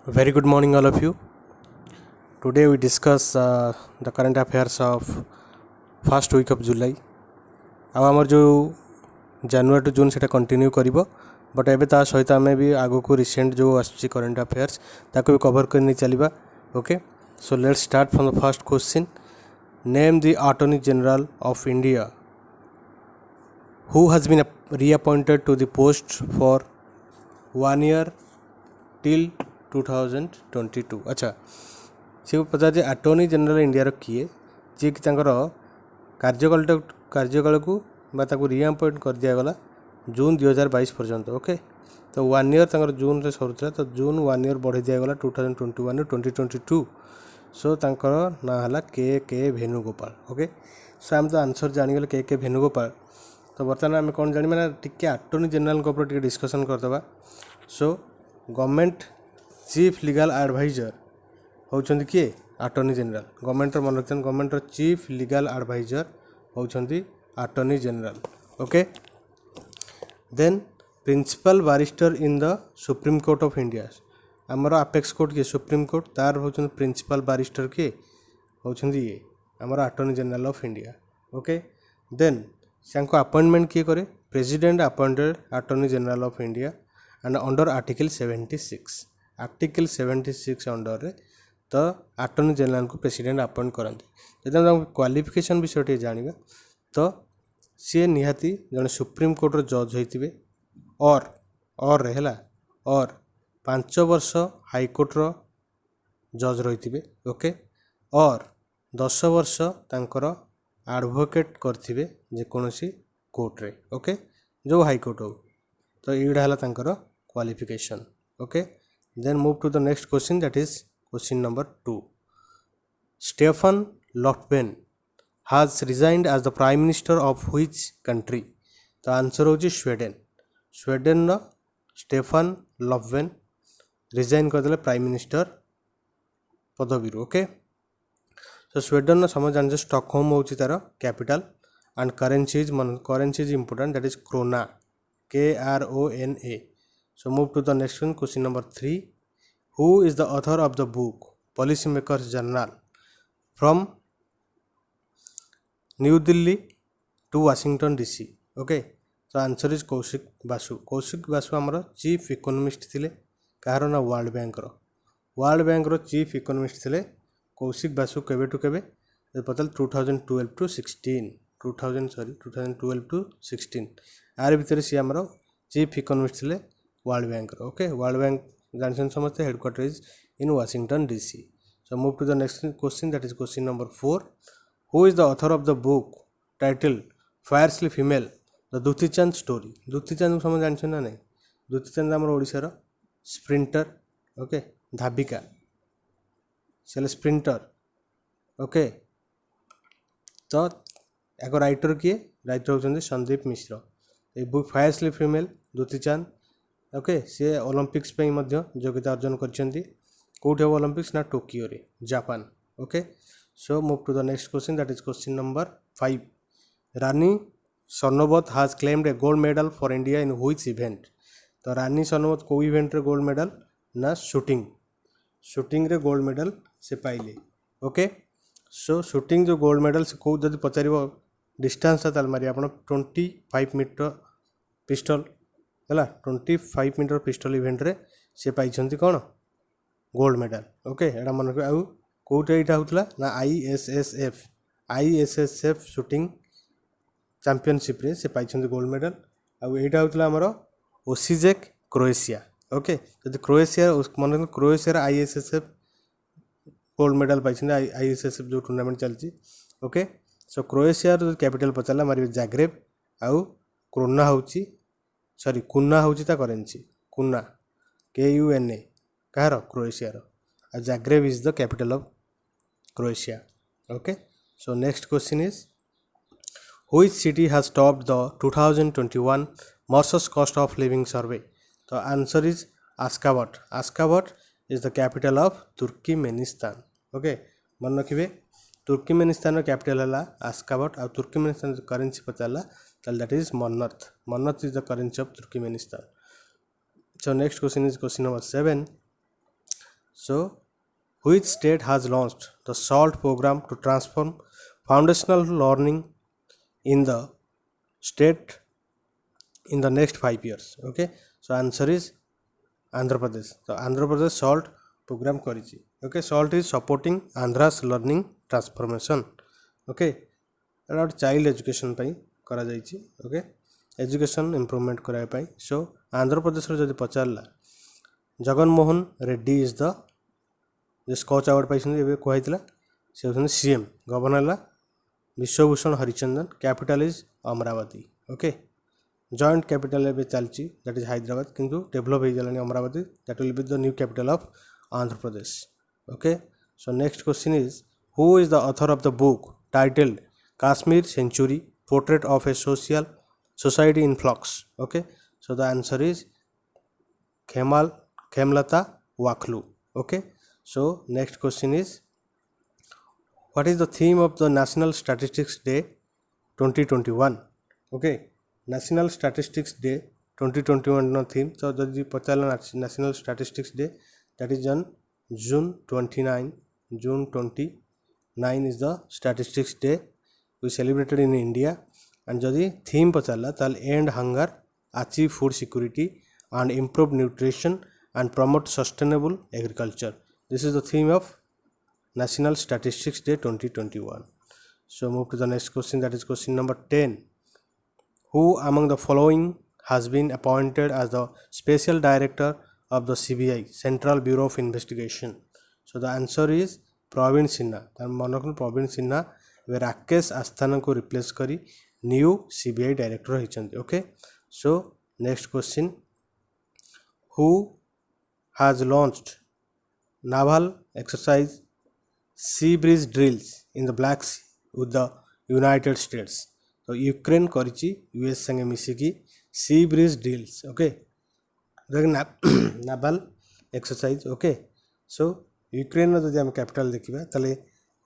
Very good morning, all of you. Today we discuss the current affairs of first week of July. ଆଉ ଆମର ଯେଉଁ ଜାନୁଆରୀ two June ସେଇଟା continue କରିବ but ଏବେ ତା ସହିତ ଆମେ ବି ଆଗକୁ ରିସେଣ୍ଟ ଯେଉଁ ଆସୁଛି କରେଣ୍ଟ ଆଫେୟାର୍ସ ତାକୁ ବି କଭର୍ କରି ନେଇ ଚାଲିବା. Okay, show let's start from the first question. Name the attorney general of India who has been reappointed to the post for 1 year till 2022. अच्छा, से पचारे आटर्नी जनरल इंडिया किए जी कि कार्यकाल को रिअपॉइंट कर दिगला जून 2022 पर्यंत. ओके, तो 1 ईयर तंकर जून रे सरुला तो जून 1 ईयर बढ़ी दिगला 2021 2022. सो तंकर ना हला के वेणुगोपाल. ओके, सो आम तो आंसर जानीगले के वेणुगोपाल. तो बर्तमान आम कौन जानी मैंने टी आटर्नी जनरल ऊपर डिस्कसन करदे. So government chief legal adviser होउछंती किए आटर्नी जनरल. गवर्नमेंट मन रखते गवर्नमेंट चीफ लीगल एडवाइजर होउछंती attorney general. Okay, then principal barrister in the supreme court of India. आमर अपेक्स कोर्ट किए सुप्रीम कोर्ट तार होउछंती प्रिंसिपल बारिस्टर किए होउछंती ये आमर attorney general of India. Okay, then से अपॉइंटमेंट किए करे president appointed attorney general of India and under article 76 under रे तो आटर्नी जनरल को प्रेसिडेंट अपॉइंट करती. जब क्वालिफिकेशन विषय जाना तो सी निहाती जड़े सुप्रीम कोर्ट जज होते और है और 5 वर्ष हाईकोर्ट जज रही. ओके, और 10 वर्ष तांकर एडवोकेट करथिबे जेकोसी कोर्ट रे. ओके, जो हाईकोर्ट हो तो यहाँ है तांकर qualification. Okay, then move to the next question that is question number 2. Stefan Lofven has resigned as the prime minister of which country. तो आंसर हो Sweden. Sweden Stefan Lofven resign करदे prime minister पदवी. Okay, तो Sweden समझ जान Stockholm होची तार capital and currency is important that is krona KRONA. So move to the next one question number 3. Who is the author of the book policy makers journal from New Delhi to Washington DC. Okay, तो answer is Kaushik Basu. Kaushik Basu आमर chief economist थिले कहार ना world bank chief economist थिले कौशिक बासु. केवे to केवे पता 2012 to 16 2012 to 16 यार भितर सी आमर चीफ इकोनोमिस्ट थिले world bank. Okay, world bank जानते समझते headquarter is in Washington DC. So move to the next question that is question number 4. Who is the author of the book title फायरस्ली female the Dutee Chand story. Dutee Chand समझ जानते ना नहीं. दुतीचंद आमर ओडिशार sprinter. Okay, धाविका से sprinter. Okay, तो एक राइटर किए राइटर होती संदीप मिश्र. ये बुक फायरस्ली फीमेल दुतीचंद. ओके, सी ओलंपिक्स योग्यता अर्जन करछंती. कोठी हम ओलंपिक्स ना टोकियो रे Japan. Okay, so move to the next question that is question number 5. Rani स्वर्णवत has claimed A gold medal for India in which event. तो रानी स्वर्णवत को इवेंट रे गोल्ड मेडल ना shooting रे गोल्ड मेडल से पाइले. Okay, सो shooting जो gold medal से कौ जब पचार डिस्टेंस ताल मारे आप 25 मीटर पिस्टल है 25 मीटर पिस्टल इवेंट रे से पाई कौन गोल्ड मेडल. ओके, एटा मन रखिए. आउ कौटे यहाँ होता ना ISSF शूटिंग चैंपियनशिप रे से पाई गोल्ड मेडल. आउ यहाँ होता आमर ओसीजेक क्रोएशिया. ओके, जब क्रोएशिया मन रखिए क्रोएशिया ISSF गोल्ड मेडल पाई ISSF जो टूर्नामेंट चलती. ओके, सो क्रोएशिया कैपिटल पचारा मारे जाग्रेब. आउ क्रोना होची कुना होची ता करेंसी कुना KUNA कहार क्रोएशिया आ Zagreb is the capital of Croatia. Okay, so next question is which city has topped the 2021 Mercer's cost of living survey. तो answer is Ashgabat. Ashgabat is the capital of Turkmenistan. Okay, मन रखिए Turkmenistan capital है Ashgabat. आ Turkmenistan currency पचारा that is manat is the currency of Turkmenistan. So next question is question number 7. So which state has launched the SALT program to transform foundational learning in the state in the next 5 years? Okay, so answer is Andhra Pradesh. So Andhra Pradesh SALT program କରିଛି. Okay, SALT is supporting Andhra's learning transformation. Okay, ଏଇଟା ଗୋଟେ child education ପାଇଁ କରାଯାଇଛି. Okay, education improvement କରିବା ପାଇଁ. Show ଆନ୍ଧ୍ରପ୍ରଦେଶର ଯଦି ପଚାରିଲା, ଜଗନମୋହନ ରେଡ୍ଡି ଇଜ୍ ଦ ଯେ ସ୍କଚ୍ ଆୱାର୍ଡ଼ ପାଇଛନ୍ତି ଏବେ କୁହାଯାଇଥିଲା, ସେ ହେଉଛନ୍ତି CM. ଗଭର୍ଣ୍ଣର ହେଲା Biswabhusan Harichandan. Capital is Amravati. Okay, joint capital ଏବେ ଚାଲିଛି, ଦ୍ୟାଟ୍ ଇଜ୍ ହାଇଦ୍ରାବାଦ, କିନ୍ତୁ ଡେଭଲପ୍ ହେଇଗଲାଣି Amravati. That will be the new capital of Andhra Pradesh. Okay, so next question is who is the author of the book ଟାଇଟେଲ୍ଡ Kashmir Century Portrait of a Social Society in Flux? Okay, so the answer is Khemlata Waklu. Okay, so next question is what is the theme of the National Statistics Day 2021? Okay, National Statistics Day 2021 no theme. So the National Statistics Day, that is on June 29. June 29 is the Statistics Day we celebrated in India. And jodi theme pachala tal end hunger, achieve food security and improve nutrition and promote sustainable agriculture. This is the theme of National Statistics Day 2021. So move to the next question, that is question number 10. Who among the following has been appointed as the special director of the CBI, Central Bureau of Investigation? So the answer is Praveen Sinha. Praveen Sinha Rakesh Asthana को replace करी new CBI director होइछन्ति. Okay, so next question, who has launched naval exercise sea breeze drills in the black sea with the united states? तो Ukraine करिछि US संगे मिसिकी sea breeze drills. Okay, naval exercise. Okay, so Ukraine जदि हम capital देखिबा तले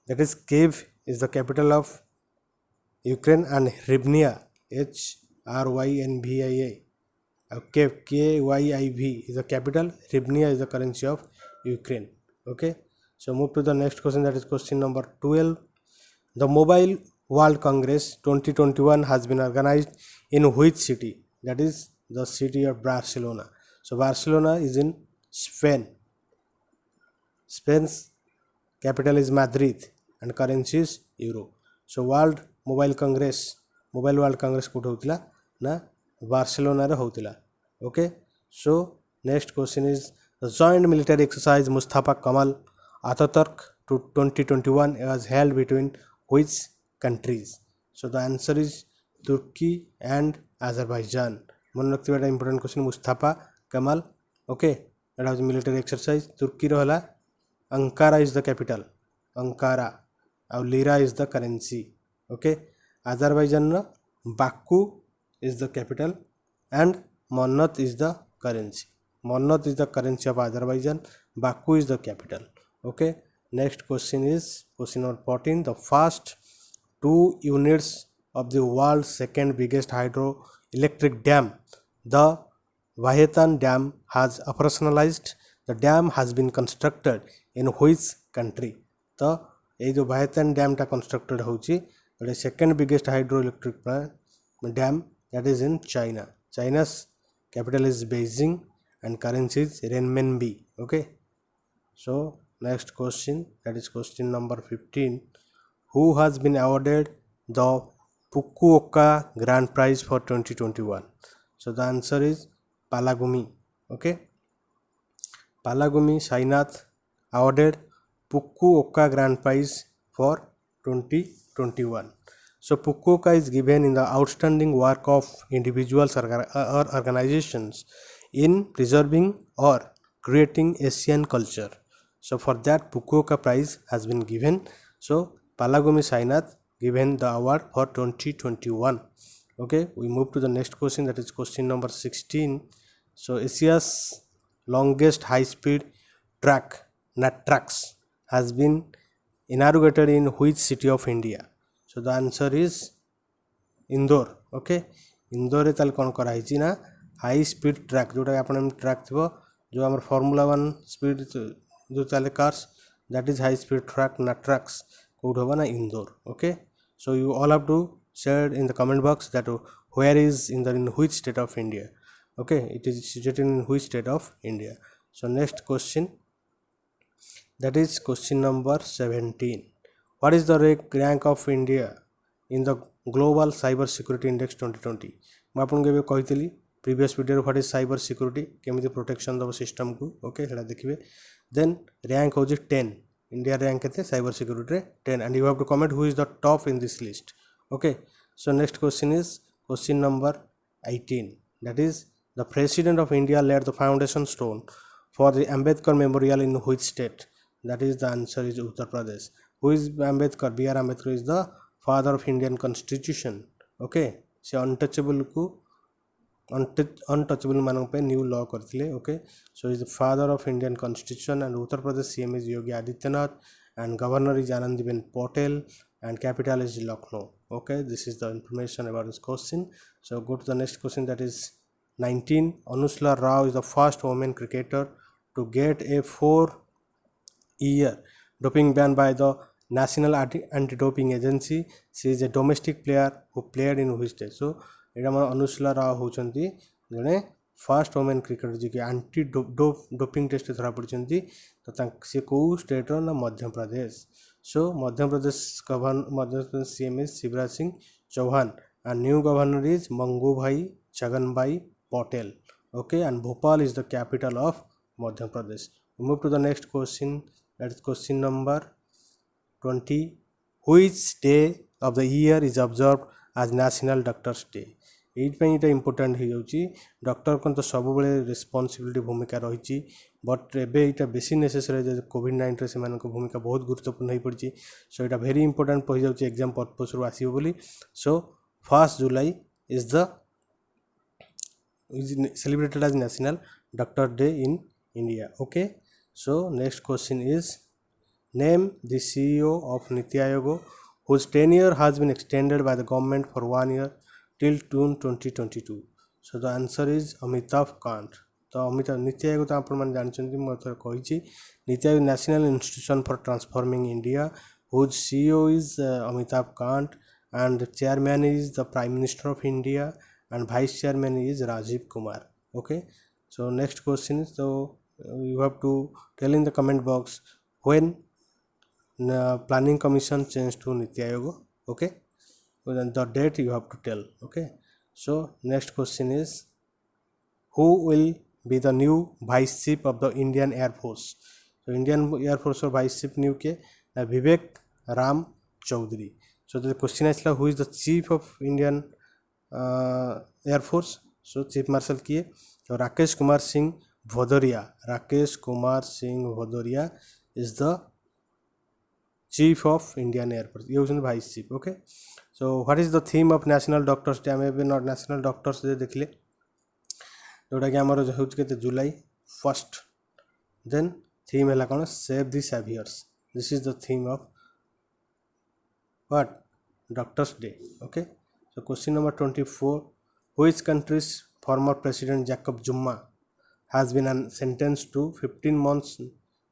that is Kiev is the capital of Ukraine, and Rivnia HRYNVIA KYIV is the capital. Rivnia is the currency of Ukraine. Okay, so move to the next question, that is question number 12. The Mobile World Congress 2021 has been organized in which city? That is the city of Barcelona. So Barcelona is in Spain. Spain's capital is Madrid and currency is euro. So World World Congress कोठ होतिला ना Barcelona रे होतिला. Okay, so next question is the joint military exercise Mustafa Kemal Ataturk to 2021 was held between which countries? So the answer is Turkey and Azerbaijan. मन रखते बेटा important question, Mustafa Kemal. Okay, एटा was military exercise. तुर्की रो हला Ankara is the capital, Ankara, और lira is the currency. Okay, Azerbaijan Baku is the capital and Monat is the currency. Monat is the currency of Azerbaijan, Baku is the capital. Okay, next question is question number 14. The first 2 units of the world's second biggest hydroelectric dam, the Vahetan Dam, has operationalized. The dam has been constructed in which country? The ये जो वाहेतान dam टा constructed होची गोटे second biggest hydro electric dam, that is in China. चाइना's capital is Beijing and currency is renminbi. Okay, so next question, that is question number 15. Who has been awarded the Fukuoka Grand Prize for 2021? So the answer is Palagumi. Okay, Palagumi Sainath awarded Fukuoka Grand Prize for 2021. So Fukuoka is given in the outstanding work of individuals or organizations in preserving or creating Asian culture. So for that Fukuoka Prize has been given. So Palagumi Sainath given the award for 2021. Okay, we move to the next question, that is question number 16. So Asia's longest high-speed track, NATRAX, has been inaugurated in which city of India? So the answer is Indore. Okay, Indore ताल कौन कराई ना high speed track, जोटा आप track थी जो आम Formula 1 speed जो चले cars that is high speed track ना ट्रैक्स कौट होगा ना Indore okay so you all have to share in the comment box that where is in which state of India okay it is situated in which state of India so next question that is question number 17 what is the rank of India in the global cyber security index 2020 ମୁଁ ଆପଣଙ୍କୁ ଏବେ କହିଥିଲି previous video what is cyber security କେମିତି protection ଦବ system को okay ସେଟା ଦେଖିବେ then rank होଉଛି 10 India rank କେତେ cyber security ରେ 10 and you have to comment who is the top in this list okay so next question is question number 18 that is the president of India laid the foundation stone for the Ambedkar memorial in which state that is the answer is Uttar Pradesh who is Ambedkar B.R. Ambedkar is the father of Indian constitution okay से untouchable को untouchable ମାନଙ୍କ पे new law करथिले okay so is the father of Indian constitution and Uttar Pradesh CM is Yogi Adityanath and governor is Anandiben Patel and capital is Lucknow okay this is the information about this question so go to the next question that is 19 Anusla Rao is the first woman cricketer to get a 4-year doping ban by the National Anti-Doping Agency she is a domestic player who played in which state so एटा हम अनुष्ला राव होचंती जने first women cricketer जी के anti doping test धरा पड़छंती तो से को state रो ना Madhya Pradesh so Madhya Pradesh CM is Shivraj Singh Chouhan and new governor is Mangubhai Chhaganbhai Patel okay and Bhopal is the capital of Madhya Pradesh we move to the next question that is question number 20 which day of the year is observed as National Doctors Day ଏଇଥିପାଇଁ ଏଇଟା important ହେଇଯାଉଛି ଡକ୍ଟରଙ୍କ ତ ସବୁବେଳେ responsibility ଭୂମିକା ରହିଛି but ଏବେ ଏଇଟା ବେଶୀ ନେସେସରୀ ଯେ କୋଭିଡ୍-19ରେ ସେମାନଙ୍କ ଭୂମିକା ବହୁତ ଗୁରୁତ୍ୱପୂର୍ଣ୍ଣ ହେଇପଡ଼ିଛି ସୋ ଏଇଟା ଭେରି ଇମ୍ପୋର୍ଟାଣ୍ଟ ପଡ଼ିଯାଉଛି ଏକ୍ଜାମ୍ ପର୍ପସ୍ରୁ ଆସିବ ବୋଲି show 1 July is celebrated as National Doctor Day in India okay so next question is name the CEO of Niti Aayog whose tenure has been extended by the government for 1 year till June 2022 so the answer is Amitabh Kant तो अमिताभ नीति आयोग तो आपण माने जानछन्ती म थोर कहिछि NITI Aayog national institution for transforming India whose CEO is Amitabh Kant and chairman is the Prime Minister of India and vice chairman is Rajiv Kumar okay so next question is so you have to tell in the comment box when planning commission changed to Niti Aayog okay then the date you have to tell okay so next question is who will be the new vice chief of the Indian Air Force so Indian Air Force or vice chief new ke Vivek Ram Chaudhary so the question is who is the chief of Indian Air Force so chief marshal kiye so Rakesh Kumar Singh Bhadoria is the chief of Indian Air Force ये होछन vice chief okay so what is the theme of National Doctors Day हमें भी National Doctors Day देखले जोटा कि हमर होछ के जुलाई 1st then theme है कौन save the saviors this is the theme of what Doctors Day okay so question number 24 which country's former president Jacob Zuma has been sentenced to 15 months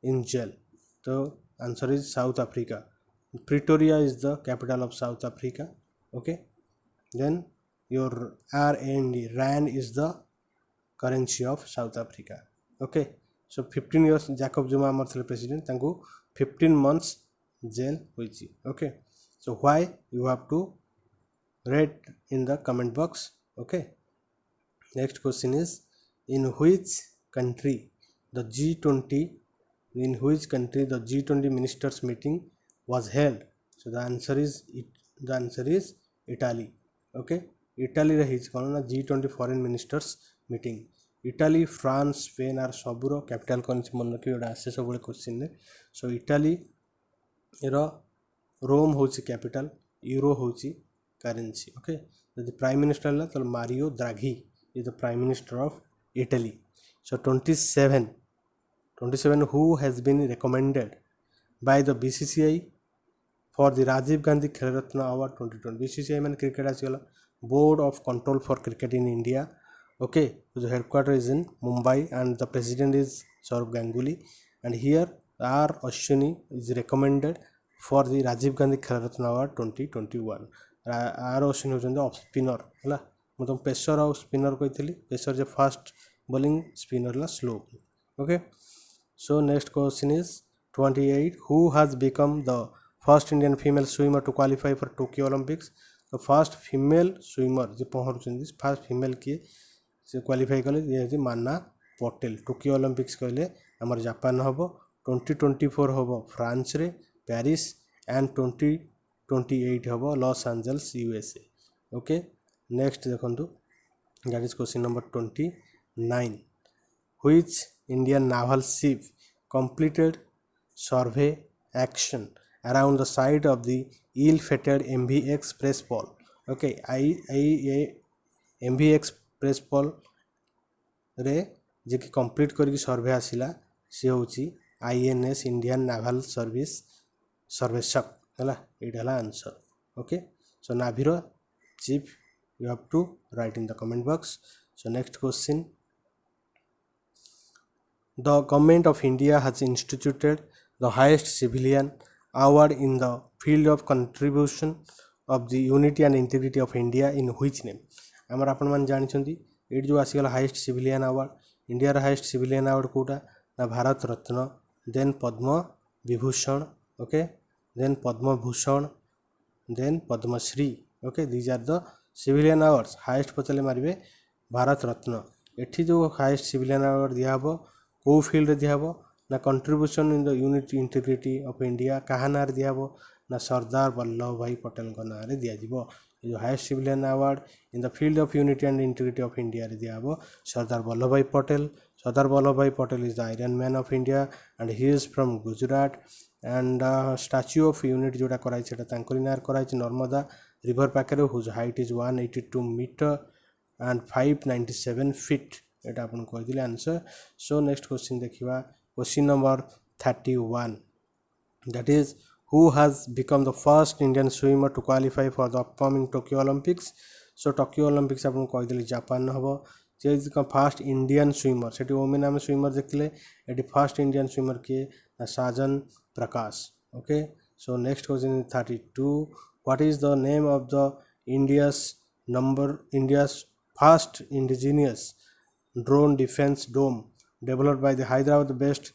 in jail so answer is South Africa Pretoria is the capital of South Africa okay then your rand is the currency of South Africa okay so 15 years Jacob Zuma amar thile president tangu 15 months jail hoichi okay so why you have to write in the comment box okay next question is in which country the G20 ministers meeting was held so the answer is Italy okay Italy रे हिज कोन ना G20 foreign ministers meeting Italy France Spain आर सबुरो capital कोन मन रखि Voda आसे सब क्वेश्चन ने सो Italy रो रोम होची कैपिटल यूरो होची currency okay the prime minister ला तो Mario Draghi is the prime minister of Italy so 27 who has been recommended by the BCCI for the Rajiv Gandhi Khel Ratna Award 2020 BCCI man cricket as Board of Control for Cricket in India okay the headquarters is in Mumbai and the president is Saurav Ganguly and here R. Ashwini is recommended for the Rajiv Gandhi Khel Ratna Award 2021. R. Ashwini होचंदी off spinner है ମୁଁ तुम pacer और spinner कही pacer जे fast bowling spinner ला slow okay so next question is 28 who has become the first Indian female swimmer to qualify for Tokyo Olympics तो first female swimmer जे पहुँचुंदी first female किए से क्वालिफाई कले ये होची मान्ना पटेल टोकियो ओलंपिक्स कहले हमर जापान हबो 2024 हबो फ्रांस रे पेरिस एंड 2028 हबो Los Angeles USA okay next देखंतु that is question number 29 which Indian naval ship completed survey action around the site of the ill-fated MV Express Paul okay MV Express Paul रे जे कि complete करके सर्वे आसिला से होची INS Indian naval service सर्वेक्षक है ये आंसर ओके सो नाभीर chief you have to write in the comment box so next question the government of India has instituted the highest civilian award in the field of contribution of the unity and integrity of India in which name आमर आपण मान जानिछंती ये जो आसीगला highest civilian award India highest civilian award कोटा ना Bharat Ratna then Padma Vibhushan okay then Padma Bhushan then Padmashri okay these are the civilian awards highest पचले मारिबे Bharat Ratna एठी जो हाईएस्ट सिविलियन अवार्ड दिया हबो को फील्ड रे दिया हबो ना contribution in the unity integrity of India कहा नार दिया हबो ना सरदार वल्लभ भाई पटेल को नारे दिया जिवो जो highest civilian award in the field of unity and integrity of India रे दिया हबो सरदार Vallabhbhai Patel Sardar Vallabhbhai Patel is the iron man of India and he is from Gujarat and statue of unity जोटा कराई सेटा तांकरी नार कराई नर्मदा रिवर पाखे whose height is 182 metre and 597 feet एटा आपन कहि दिले आंसर सो नेक्स्ट क्वेश्चन देखिबा question number 31 that is who has become the first Indian swimmer to qualify for the upcoming Tokyo Olympics so Tokyo Olympics आपन कहि दिले Japan हबो जे is the first Indian swimmer सेठी women नाम swimmer देखले एटी first Indian swimmer K Sajan Prakash okay so next question is 32 what is the name of the India's first indigenous drone defense dome developed by the Hyderabad based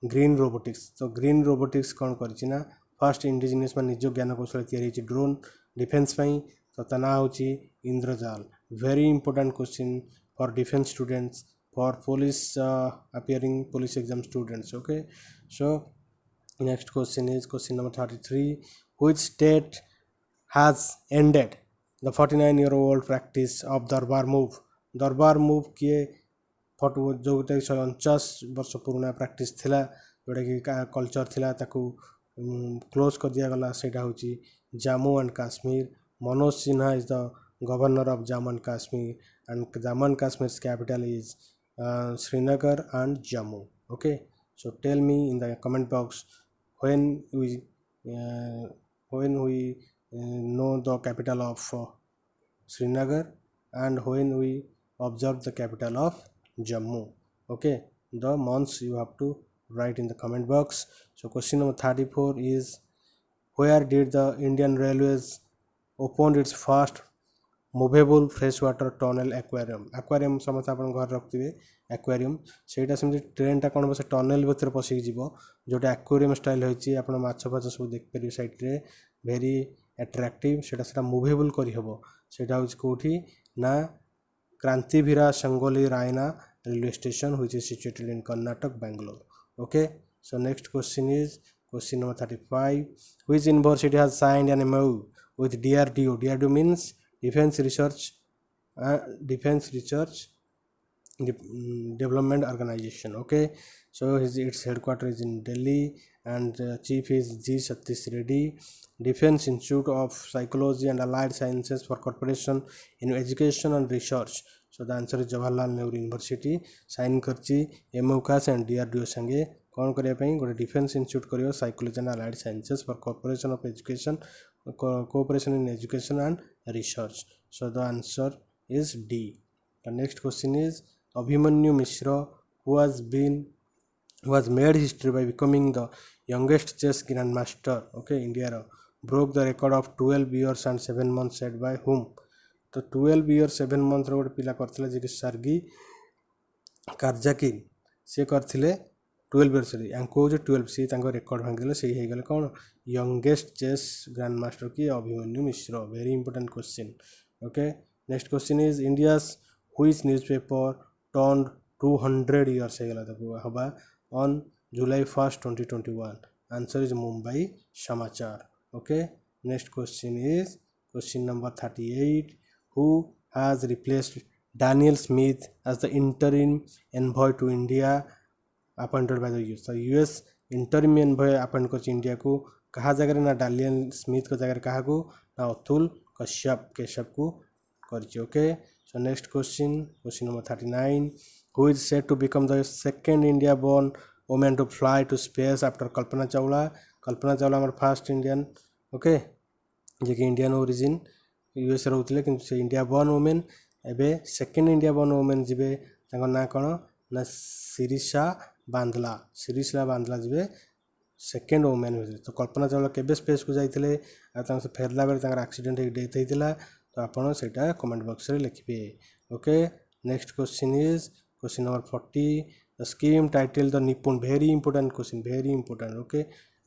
green robotics तो green robotics कौन करछि ना first indigenous में निज ज्ञान कौशल तैयारी drone defence पई तो तना होछि Indrajaal very important question for defence students for police appearing police exam students okay so next question is question number 33 which state has ended the 49-year-old practice of darbar move किए फटो जोटा 149 वर्ष पुराना practice थिला जोटा कि कल्चर थिला ताकू क्लोज कर दिया गला सेटा होची Jammu and Kashmir Manoj Sinha is the governor of Jammu and Kashmir and Jammu and Kashmir capital is Srinagar and Jammu okay so tell me in the comment box when we know the capital of Srinagar and when we observe the capital of Jammu okay the months you have to write in the comment box so question number 34 is where did the Indian Railways open its first movable freshwater tunnel aquarium समस्त अपन घर रखथिबे aquarium सेटा सेमति train टा कोन बस tunnel भीतर पसिक जीवो जोटा aquarium style होइची अपन माछ फाछ सब देख परियो साइड रे वेरी अट्रैक्टिव सेटा मूवेबल करी हबो सेटा होइछ कोठी ना Krantiveera Sangolli Raina railway station which is situated in Karnataka Bangalore okay so next question is question number 35 which university has signed an MOU with DRDO means defense research development organization okay so its headquarters is in Delhi and chief is G Satish Reddy Defense Institute of Psychology and Allied Sciences for Corporation in Education and Research so the answer is Jawaharlal Nehru University sign करची MOUCAS and DRDO संगे कौन करिया पई गोटे defence institute करियो psychology and allied sciences for corporation of education cooperation in education and research so the answer is D the next question is Abhimanyu Mishra who has been was made history by becoming the youngest chess grandmaster. Okay, India broke the record of 12 years and 7 months set by whom? तो 12 years 7 months गोटे पिला करथिले जे कि सर्गी कारजाकिन से करथिले 12 years रे यांको जे 12 से तांको रेकॉर्ड भांगिले से हे गेले कोन यंगेस्ट चेस ग्रैंड मास्टर की Abhimanyu Mishra. Very important question. Okay, next question is India's which newspaper turned 200 years हे गेला ताको हबा on July 1st 2021. Answer is Mumbai Samachar. Okay, next question is question number 38. Who has replaced Daniel Smith as the interim envoy to India appointed by the US? So US interim envoy appoint कर India को कहा जगह ना Dalian Smith को जगह कहा को ना अतुल केशव को कर. Okay, so next question number 39. Who is said to become the second India born woman to fly to space after Kalpana Chawla? Kalpana Chawla हमारे फर्स्ट इंडियन. ओके, जे कि इंडियन ओरिजिन यूएस रोते कि इंडिया बर्न वुमेन एबे second India burn women जीवे ना कौन ना शिरीषा बांदला जीवे सेकेंड वुमेन हुए. तो कल्पना चावला केबे स्पेस को जाइए से फेरला बेले एक्सीडेंट डेथ होता. तो आपड़ से कमेंट बॉक्स रे लिखिए. Okay, next question is question number 40. The scheme titled the NIPUN. Very important question, very important. Okay,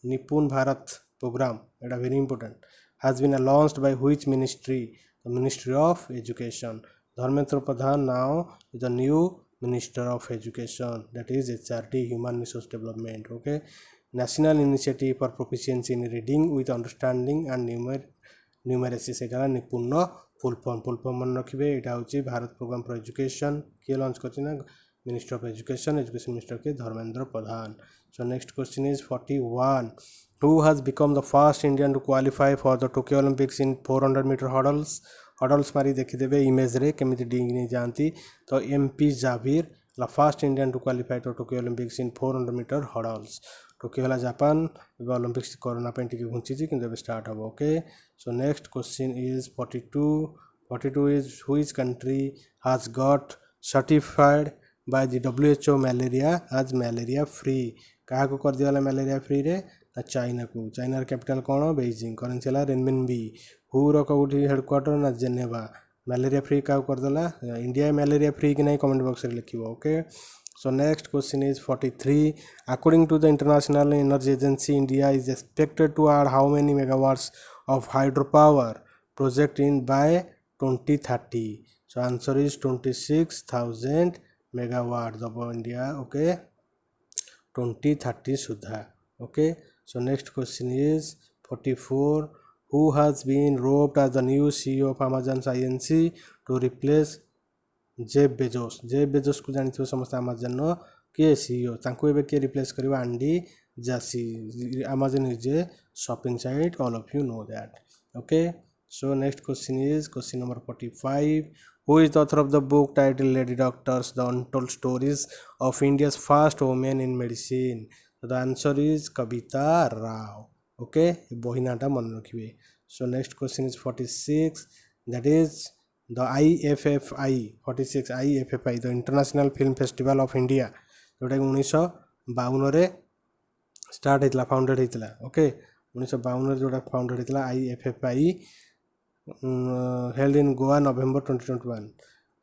NIPUN Bharat programme एटा very important has been launched by which ministry? The Ministry of Education. Dharmendra Pradhan now is the new Minister of Education, that is HRD, Human Resource Development. Okay, National Initiative for Proficiency in Reading with Understanding and Numeracy सेटा निपुण full form मन रखिए. यहाँ हूँ Bharat programme for education किए launch करना minister of education minister K Dharmendra Pradhan. So next question is 41. Who has become the first Indian to qualify for the Tokyo Olympics in 400 meter hurdles? Hurdles मारी देखिदेवे image रे केमिति डिंग नहीं जानती. तो MP जावीर ला first Indian to qualify to Tokyo Olympics in 400 metre hurdles. Tokyo है Japan एवं Olympics corona पे टी घुंची कि स्टार्ट हम. Okay, so next question is 42 is which country has got certified by the WHO malaria आज malaria free. क्या कर दिया मलेरिया फ्री रे ना चाइना को. चाइनार कैपिटल कौन? बेजिंग. करेंसी है रेनमिनबी. हुर कौटी हेडक्वार्टर ना जेनेवा. मलेरिया फ्री क्या करदेला इंडिया मलेरिया फ्री कि नहीं कमेंट बॉक्स रे लिखिबो. Okay, so next question is 43. According to the international energy agency India is expected to add how many megawatts of hydro power project in by 2030. So answer is 26,000 megawatt दब India. Okay, 2030 सुधा. Okay, so next question is 44. Who has been roped as the new CEO of Amazon Inc. to replace Jeff Bezos. Jeff Bezos को जानते समस्त Amazon किए CEO तांको एबे किए replace करबा एंडी जासी. Amazon is a shopping site, all of you know that. Okay, so next question is question number 45. Who is the author of the book titled Lady Doctors: The Untold Stories of India's First Women in Medicine? The answer is Kavita Rao. Okay, बही नाटा मन रखिए. So next question is 46. That is the IFFI 46. IFFI the International Film Festival of India जोटा 1952 start होता founded होता. Okay, 1952 जोटा founded होता IFFI held in Goa November 2021.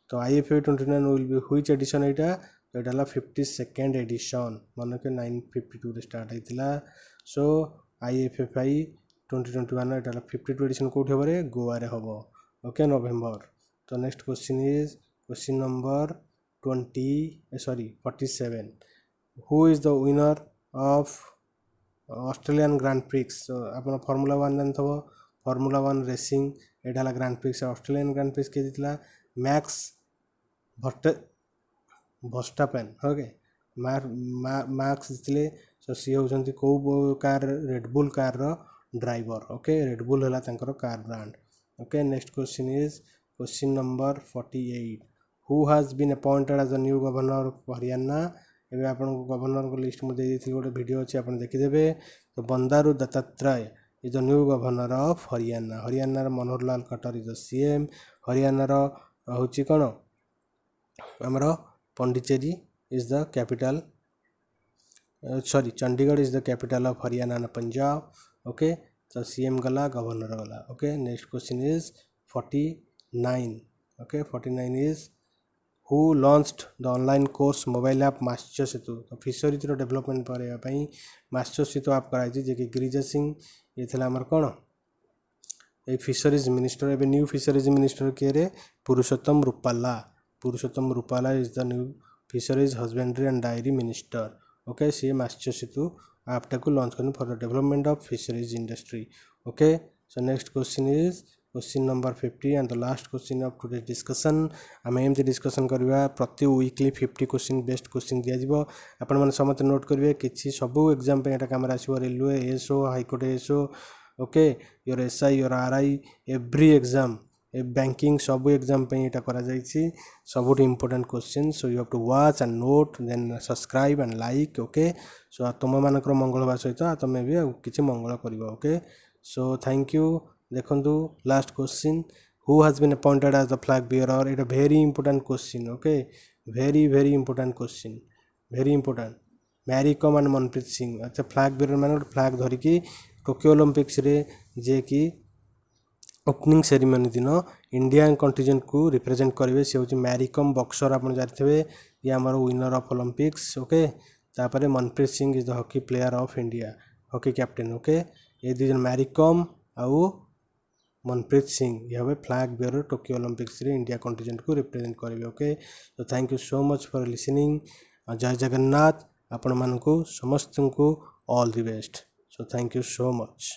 तो IFFI 2021 will be which edition एटा? तो ये 52nd एडिशन मन के 952 स्टार्ट होता. सो IFFI 2021 ये 52 एडिशन कौट हम गोवा रे हम. Okay, November. तो next question is question number 47. Who is the winner of Australian grand prix? आप फॉर्मूला 1 जानते फॉर्मूला 1 रेसिंग एटा grand prix. Australian grand prix के जीतला मैक्स वर्स्टापेन. ओके, मार्क्स जीतले. सो सी होती कौ car Red Bull car driver. Okay, Red Bull है car brand. Okay, next question is question number 48. Who has been appointed as the new governor of Haryana? एवं आप governor को लिस्ट में देती गोटे वीडियो अच्छे आप देखिदेवे. तो Bandaru Dattatreya is the new governor of Haryana. Haryana Manohar Lal Khattar is the CM. Haryana हूँ कौन आमर Pondicherry is the capital. Sorry Chandigarh is the capital of Haryana and Punjab. Okay, तो सीएम गला, गवर्नर गला. Okay, next question is 49. Okay, 49 is who launched the online course mobile app Matsya Setu. तो fishery development करने मास्टर सेतु आप कराई जे कि गिरिजा सिंह ये थे आमर कौन ये फिशरीज मिनिस्टर. एवं न्यू फिशरीज मिनिस्टर किए Purushottam Rupala. Purushottam Rupala is the new fisheries husbandry and dairy minister. Okay, सी मास्टर सेतु ऐपटा को लॉन्च करने for the development of fisheries industry. Okay, so next question is question number 50 and the last question of today discussion. आम एमती discussion करवा प्रति weekly 50 question best question दिज्व. आपण मैंने समस्त नोट करेंगे कि सबू एग्जाम पे काम आसो. Railway SO, high court SO, okay, your SI, your RI, every exam, banking सब एग्जाम पे यहाँ करा सब important question. So you have to watch and note then subscribe and like. Okay, so तुम मानक मंगल हवा सहित तुम भी किसी मंगल कर. Okay, so thank you. देखो last question, who has been appointed as the flag bearer. It very important question. Okay, very very important question, very important. Mary Kom and Manpreet Singh. अच्छा, फ्लैग बियरर मैंने फ्लैग धरिकी टोक्यो ओलंपिक्स रे जे कि opening ceremony दिन India contingent को represent करेंगे. सी हूँ मैरी कॉम बॉक्सर, आप जानते ये आमर विनर ऑफ ओलंपिक्स. ओके, तापर Manpreet Singh is the hockey player of India, hockey captain. Okay, ये दुई जन मैरी कॉम आउ मनप्रीत सिंह ये हे फ्लैग बियरर टोक्यो ओलंपिक्स रे इंडिया कंटिजेंट को रिप्रेजेंट करेंगे. ओके, तो thank you so much for listening. जय जगन्नाथ. आपण मानकु समस्त को all the best. So thank you so much.